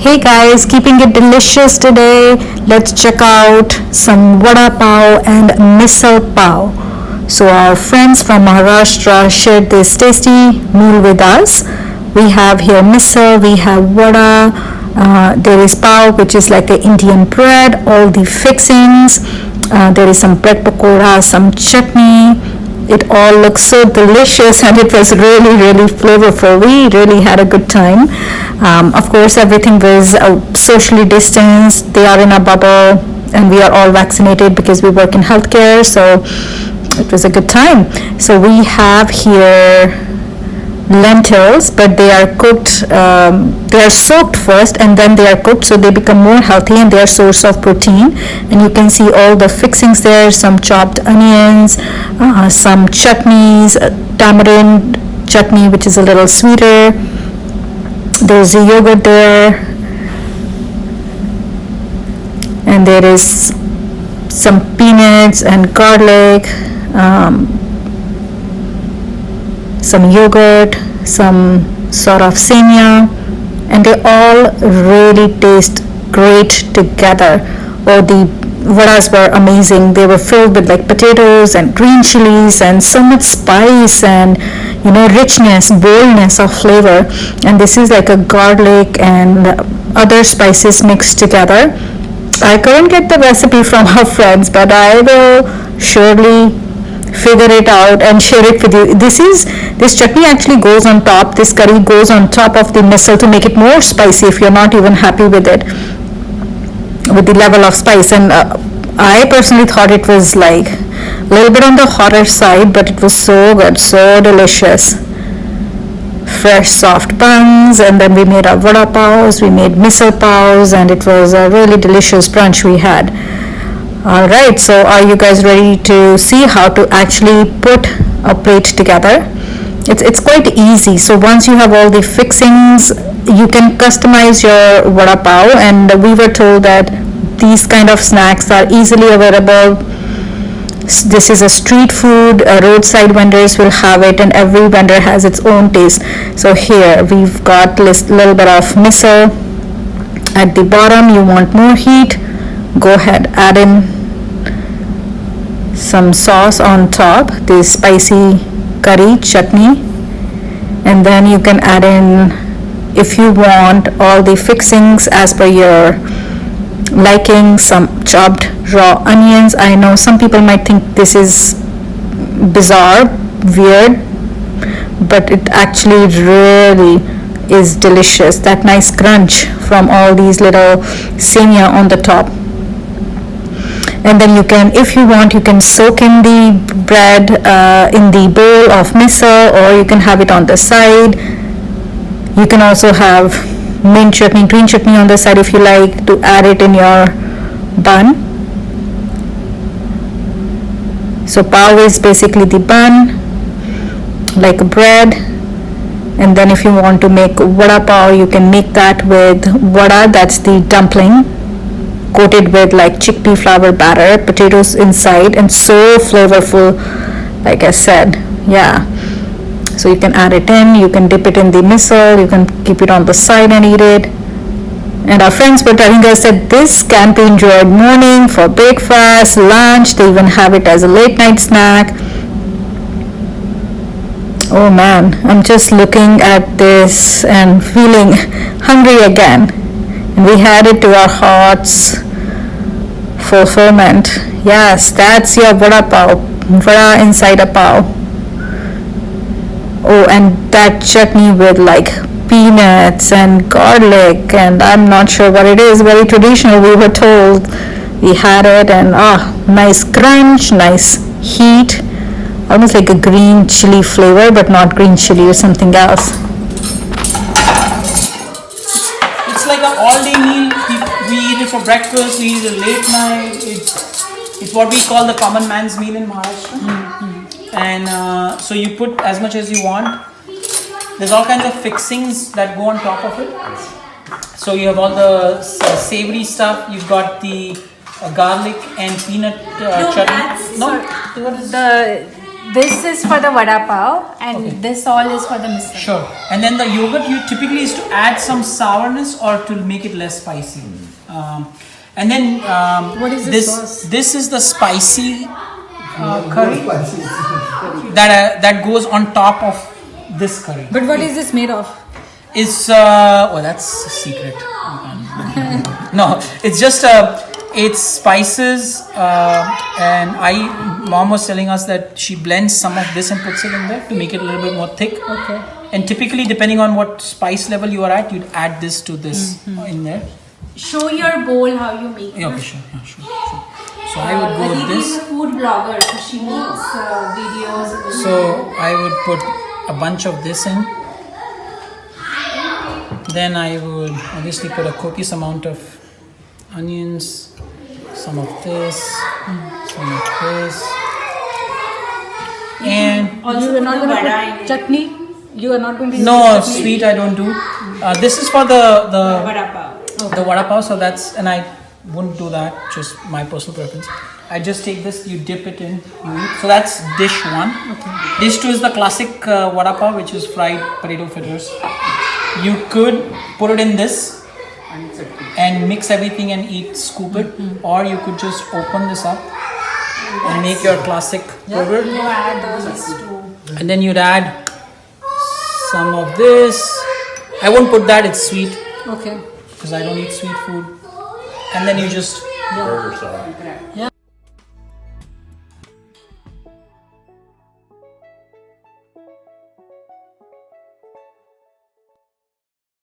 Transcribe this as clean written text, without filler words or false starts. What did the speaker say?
Hey guys, keeping it delicious today. Let's check out some Vada Pav and Misal Pav. So our friends from Maharashtra shared this tasty meal with us. We have here Misal, we have Vada, there is Pav which is like an Indian bread, all the fixings, there is some bread pakora, some chutney. It all looks so delicious and it was really flavorful. We really had a good time. Of course, everything was socially distanced. They are in a bubble and we are all vaccinated because we work in healthcare. So it was a good time. So we have here lentils, but they are cooked, they are soaked first and then they are cooked, so they become more healthy and they are source of protein. And you can see all the fixings there, some chopped onions, some chutneys, tamarind chutney which is a little sweeter, there's a yogurt there, and there is some peanuts and garlic, some yogurt, some sort of semia, and they all really taste great together. Oh, the vadas were amazing. They were filled with like potatoes and green chilies and so much spice and richness, boldness of flavor. And this is like a garlic and other spices mixed together. I couldn't get the recipe from our friends, but I will surely figure it out and share it with you. This chutney actually goes on top, this curry goes on top of the misal to make it more spicy if you're not even happy with it, with the level of spice. And I personally thought it was like a little bit on the hotter side, but it was so good, so delicious. Fresh soft buns, and then we made our vada pavs, we made misal pavs, and it was a really delicious brunch we had. Alright, so are you guys ready to see how to actually put a plate together? It's quite easy. So once you have all the fixings, you can customize your vada pav, and we were told that these kind of snacks are easily available. This is a street food, roadside vendors will have it, and every vendor has its own taste. So here we've got a little bit of misal. At the bottom, you want more heat, go ahead, add in some sauce on top, this spicy curry chutney, and then you can add in, if you want, all the fixings as per your liking, some chopped raw onions. I know some people might think this is bizarre, weird, but it actually really is delicious. That nice crunch from all these little semia on the top. And then you can, if you want, you can soak in the bread in the bowl of misal, or you can have it on the side. You can also have mint chutney, green chutney on the side if you like to add it in your bun. So pav is basically the bun, like a bread. And then if you want to make vada pav, you can make that with vada, that's the dumpling, coated with like chickpea flour batter, potatoes inside, and so flavorful, like I said. Yeah, so you can add it in, you can dip it in the misal, you can keep it on the side and eat it. And our friends were telling us that this can be enjoyed morning, for breakfast, lunch. They even have it as a late night snack. Oh man, I'm just looking at this and feeling hungry again. And we had it to our heart's fulfillment. Yes, that's your vada pav, vada inside a pav. Oh, and that chutney with like peanuts and garlic, and I'm not sure what it is, very traditional, we were told. We had it, and nice crunch, nice heat, almost like a green chili flavor, but not green chili or something else. It's like an all-day meal. We eat it for breakfast, we eat it late night. It's what we call the common man's meal in Maharashtra. Mm-hmm. And so you put as much as you want. There's all kinds of fixings that go on top of it. So you have all the savory stuff. You've got the garlic and peanut chutney. No, what is this is for the vada pav and Okay. this all is for the misal. Sure. And then the yogurt you typically is to add some sourness or to make it less spicy. And then What is this sauce? This is the spicy curry that goes on top of this curry. But what is this made of? It's that's a secret. No, it's just it's spices and mom was telling us that she blends some of this and puts it in there to make it a little bit more thick. Okay. And typically, depending on what spice level you are at, you'd add this to this in there. Show your bowl how you make it. Yeah, okay, sure. Yeah, sure. So I would go with Aditi is this. a food blogger, so she makes videos. So I would put a bunch of this in. Then I would obviously put a copious amount of onions, some of this, some of this. And Also, you are not going to put chutney? You are not going to use no chutney? sweet I don't do. This is for the Vada pav. the vada pav, so that's, and I wouldn't do that, just my personal preference. I just take this, you dip it in, you eat. So that's dish one. Okay. Dish two is the classic vada pav, which is fried potato fritters. You could put it in this and mix everything and eat, scoop it, or you could just open this up and make your classic burger. You add those two. And then you'd add some of this. I won't put that, it's sweet Okay. because I don't eat sweet food. And then you just Burger sauce. Yeah.